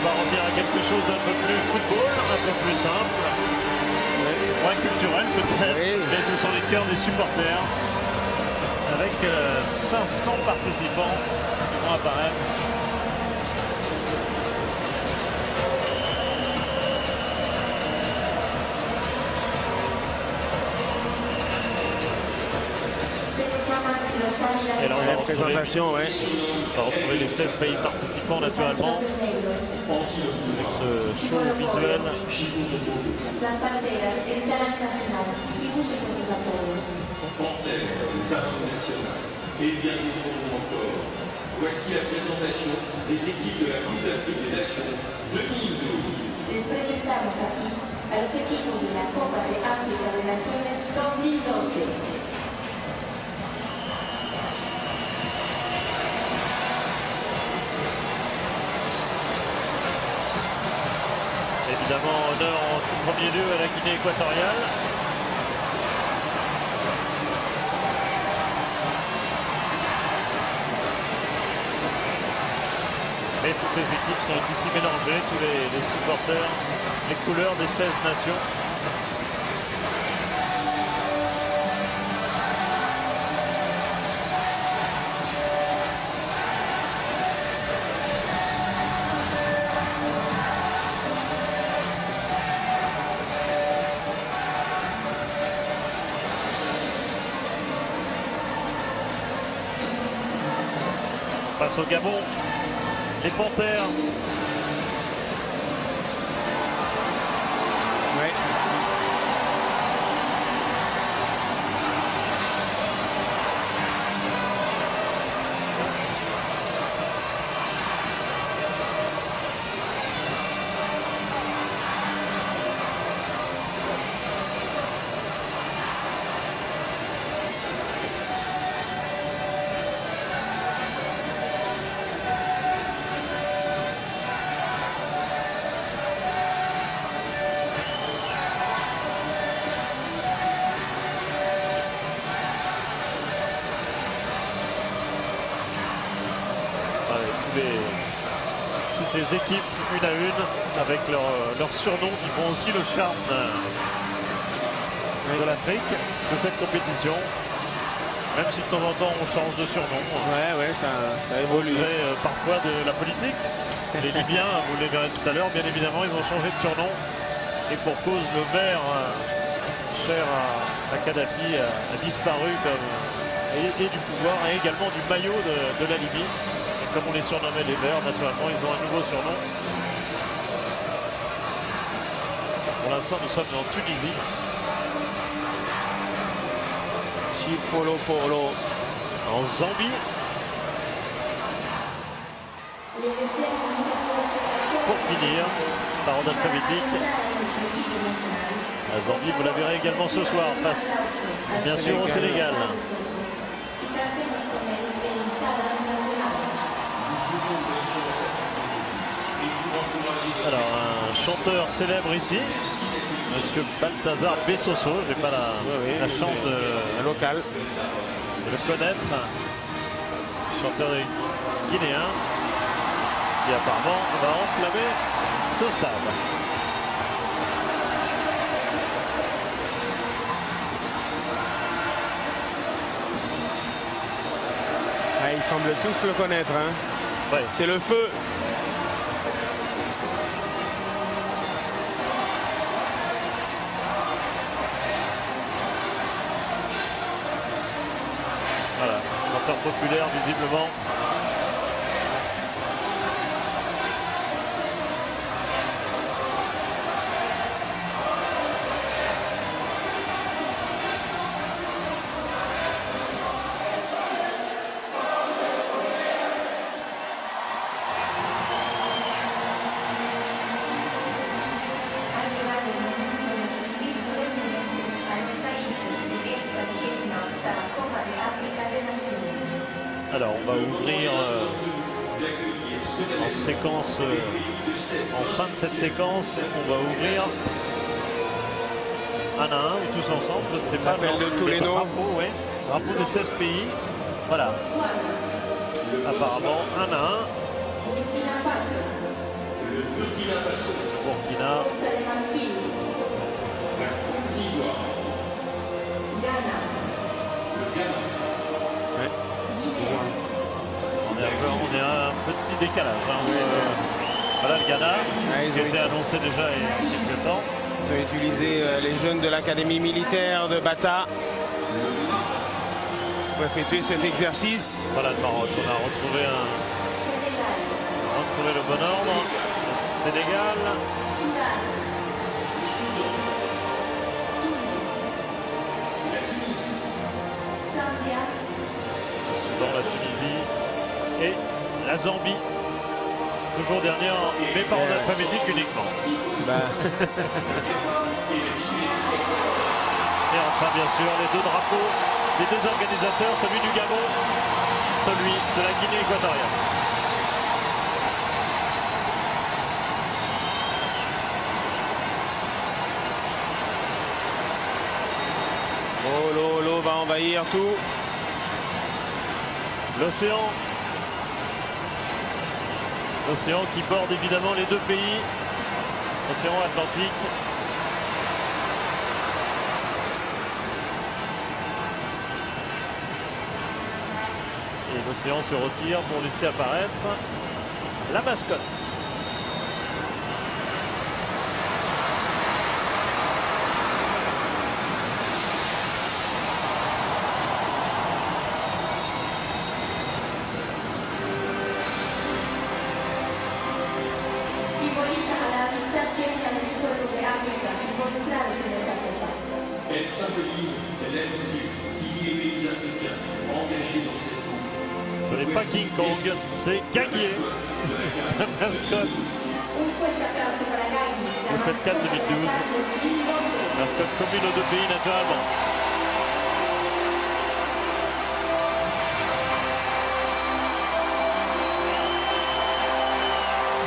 va revenir à quelque chose d'un peu plus football, un peu plus simple, moins culturel peut-être, mais ce sont les cœurs des supporters avec 500 participants qui vont apparaître. Et là, on va présentation, on va retrouver les 16 pays participants naturellement avec ce show visuel. Et bien encore, voici la présentation des équipes de la Coupe d'Afrique des Nations 2012. Les presentamos aquí a los equipos de la Copa de África de Naciones 2012. Évidemment, honneur en tout premier lieu à la Guinée équatoriale. Et toutes les équipes sont ici mélangées, tous les supporters, les couleurs des 16 nations. Face au Gabon, les Panthères. Toutes les équipes une à une avec leur surnom qui font aussi le charme de l'Afrique, de cette compétition. Même si de temps en temps on change de surnom. Ça évolue. Parfois de la politique. Les Libyens, vous les verrez tout à l'heure, bien évidemment, ils ont changé de surnom. Et pour cause, le vert cher à Kadhafi a disparu et du pouvoir et également du maillot de la Libye. Comme on les surnommait les Verts, naturellement, ils ont un nouveau surnom. Pour l'instant, nous sommes en Tunisie. Chipolo Polo. En Zambie. Pour finir, parole alphabétique. La Zambie, vous la verrez également ce soir face, bien sûr, au Sénégal. Alors, un chanteur célèbre ici, Monsieur Balthazar Bessoso, j'ai pas la chance de le connaître. Chanteur guinéen qui apparemment va enflammer ce stade. Ils semblent tous le connaître. C'est le feu. Voilà, chanteur populaire visiblement. Alors on va ouvrir en séquence, en fin de cette séquence, on va ouvrir un à un ou tous ensemble, je ne sais pas. L'appel de tous les noms. Drapeau de 16 pays. Voilà. Apparemment un à un. le Burkina Faso, Burkina, Costa de Marfil, la Côte d'Ivoire, Ghana, le Ghana, Guinée, on est à un petit décalage. Hein. Voilà le Ghana, qui a été annoncé déjà il y a quelques temps. Ils ont utilisé les jeunes de l'académie militaire de Bata pour effectuer cet exercice. Voilà le Maroc, on a retrouvé Sénégal, le bon ordre. Le Sénégal, Soudan, Tunis, la Tunisie, Zambia, le Soudan, la Tunisie et la Zambie. Toujours dernière, mais par ordre alphabétique uniquement. Bah, Et enfin, bien sûr, les deux drapeaux des deux organisateurs, celui du Gabon, celui de la Guinée équatoriale. oh, l'eau va envahir tout. L'océan qui borde évidemment les deux pays, l'océan Atlantique. Et l'océan se retire pour laisser apparaître la mascotte. simboliza a la amistad que une a los pueblos de África involucrados en esta fecha. elle symbolise l'amitié qui lie les pays africains engagés dans cette coupe. Ce n'est pas King Kong, c'est Gagné, la mascotte. Un fuerte aplauso para Gagny, la De cette CAN mascota de 2012. Qatar 2012. Mascotte commune aux deux pays naturellement.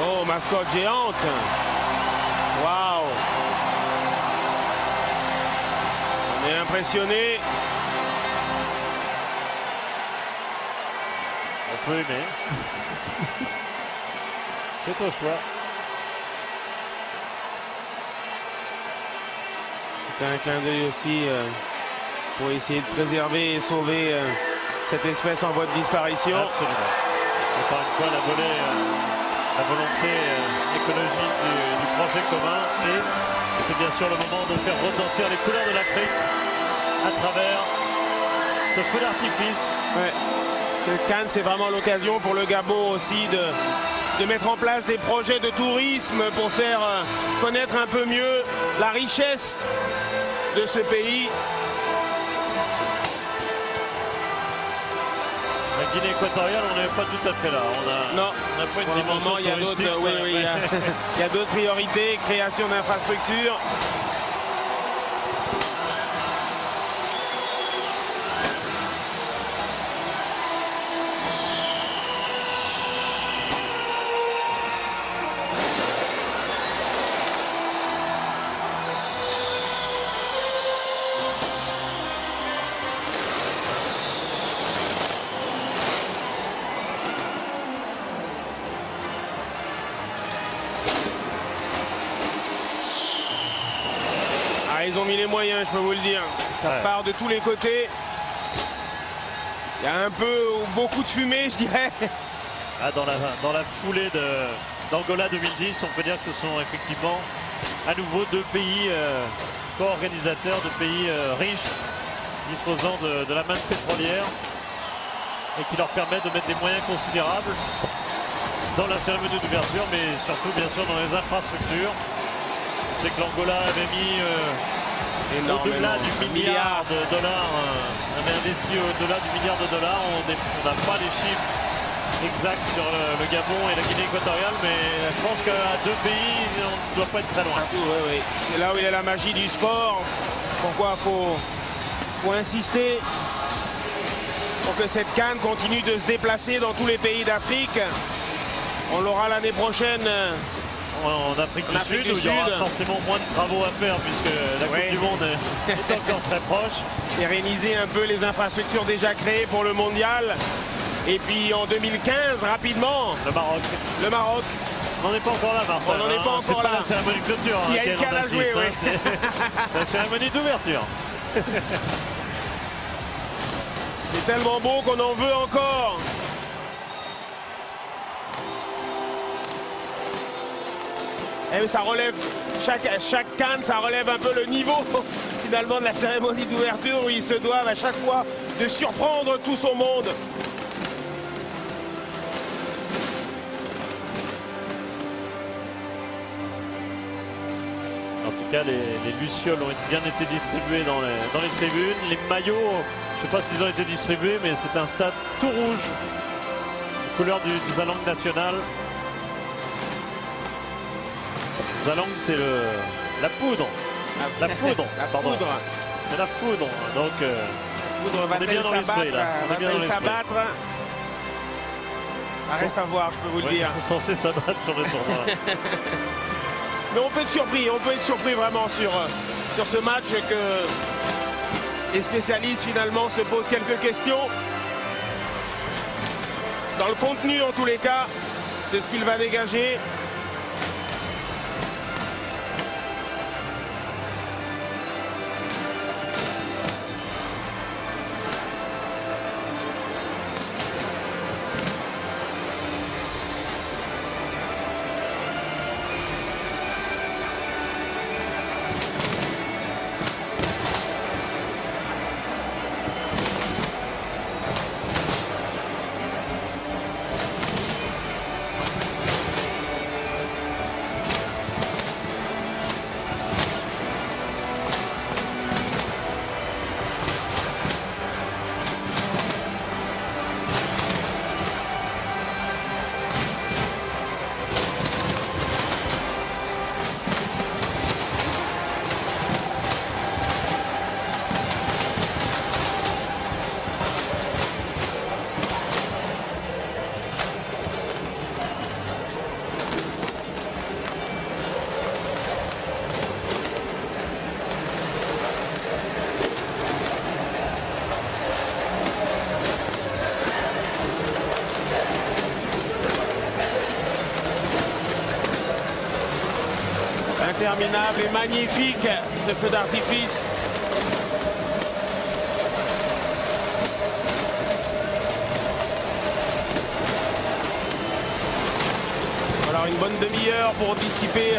Oh, mascotte géante. Waouh. On est impressionné. On peut aimer. C'est au choix. C'est un clin d'œil aussi pour essayer de préserver et sauver cette espèce en voie de disparition. Absolument. Encore une fois, la volonté écologique du projet commun. Et c'est bien sûr le moment de faire retentir les couleurs de l'Afrique à travers ce feu d'artifice. Ouais. Le Cannes, c'est vraiment l'occasion pour le Gabon aussi de mettre en place des projets de tourisme pour faire connaître un peu mieux la richesse de ce pays. La Guinée équatoriale, on n'est pas tout à fait là. Non, on n'a pas pour une le dimension moment, il y a touristique. d'autres il y a d'autres priorités, création d'infrastructures. Ils ont mis les moyens, je peux vous le dire. Ça part de tous les côtés. Il y a un peu, beaucoup de fumée, je dirais. Ah, dans la foulée d'Angola 2010, on peut dire que ce sont effectivement à nouveau deux pays co-organisateurs, deux pays riches, disposant de la manne pétrolière et qui leur permettent de mettre des moyens considérables dans la cérémonie d'ouverture, mais surtout bien sûr dans les infrastructures. C'est que l'Angola avait mis au-delà du milliard de dollars, avait investi au-delà du milliard de dollars. On n'a pas les chiffres exacts sur le Gabon et la Guinée équatoriale, mais je pense qu'à deux pays, on ne doit pas être très loin. Oui. C'est là où il y a la magie du sport. Pourquoi faut insister pour que cette CAN continue de se déplacer dans tous les pays d'Afrique. On l'aura l'année prochaine. En Afrique du Sud, où il y aura forcément moins de travaux à faire puisque la Coupe du Monde est encore très proche. Pérenniser un peu les infrastructures déjà créées pour le mondial. Et puis en 2015, rapidement, le Maroc. On n'en est pas encore là, Marcel. On n'en est pas encore c'est pas là. la cérémonie de clôture. Il y a une canne à jouer, oui. C'est la cérémonie d'ouverture. C'est tellement beau qu'on en veut encore. Et ça relève, chaque canne, ça relève un peu le niveau finalement de la cérémonie d'ouverture où ils se doivent à chaque fois de surprendre tout son monde. En tout cas, les lucioles ont bien été distribuées dans les tribunes. Les maillots, je ne sais pas s'ils ont été distribués, mais c'est un stade tout rouge, couleur du Zalang national. Zalang, c'est la poudre. La foudre. Pardon. C'est la foudre. Donc, on est bien dans l'esprit là. On est bien dans s'abattre. Ça reste à voir, je peux vous le dire. Ils sont censés s'abattre sur le tournoi. Mais on peut être surpris vraiment sur ce match que les spécialistes finalement se posent quelques questions. Dans le contenu en tous les cas, de ce qu'il va dégager. Interminable et magnifique ce feu d'artifice. Alors une bonne demi-heure pour dissiper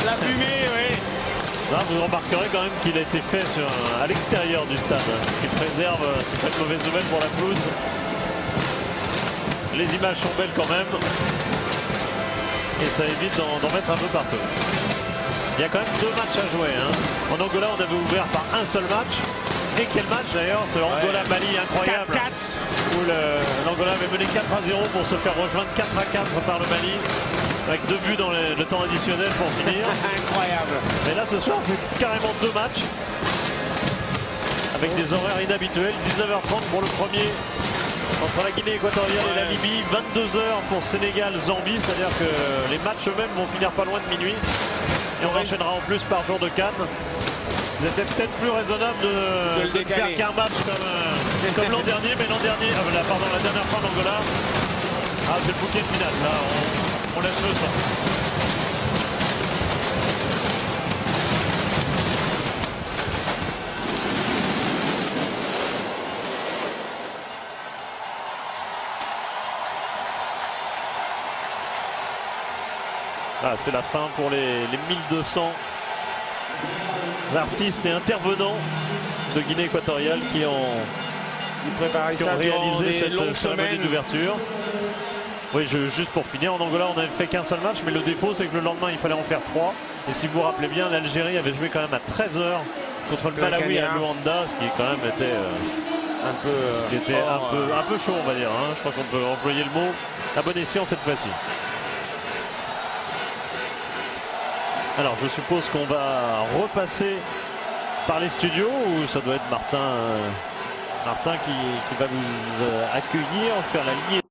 la fumée, oui. Là, vous remarquerez quand même qu'il a été fait à l'extérieur du stade, ce qui préserve, c'est pas une mauvaise nouvelle pour la pelouse. Les images sont belles quand même. Et ça évite d'en mettre un peu partout. Il y a quand même 2 matchs à jouer. En Angola, on avait ouvert par un seul match. Et quel match d'ailleurs, ce Angola-Mali incroyable. 4-4. Où l'Angola avait mené 4-0 pour se faire rejoindre 4-4 par le Mali. Avec 2 buts dans le temps additionnel pour finir. Incroyable. Mais là, ce soir, c'est carrément 2 matchs. Avec des horaires inhabituels. 19h30 pour le premier. Entre la Guinée équatoriale et la Libye, 22h pour Sénégal-Zambie, c'est-à-dire que les matchs eux-mêmes vont finir pas loin de minuit. Et on enchaînera en plus par jour de Cannes. C'était peut-être plus raisonnable de faire qu'un match comme l'an dernier, mais la dernière fois en Angola, c'est le bouquet de finale. Là, on laisse le ça. Ah, c'est la fin pour les 1200 artistes et intervenants de Guinée équatoriale qui ont réalisé cette cérémonie d'ouverture. Oui, juste pour finir, en Angola, on n'avait fait qu'un seul match, mais le défaut, c'est que le lendemain, il fallait en faire 3. Et si vous vous rappelez bien, l'Algérie avait joué quand même à 13h contre le Malawi à Luanda, ce qui quand même était un peu chaud, on va dire. Je crois qu'on peut employer le mot à bon escient cette fois-ci. Alors je suppose qu'on va repasser par les studios où ça doit être Martin qui va vous accueillir, faire la ligne.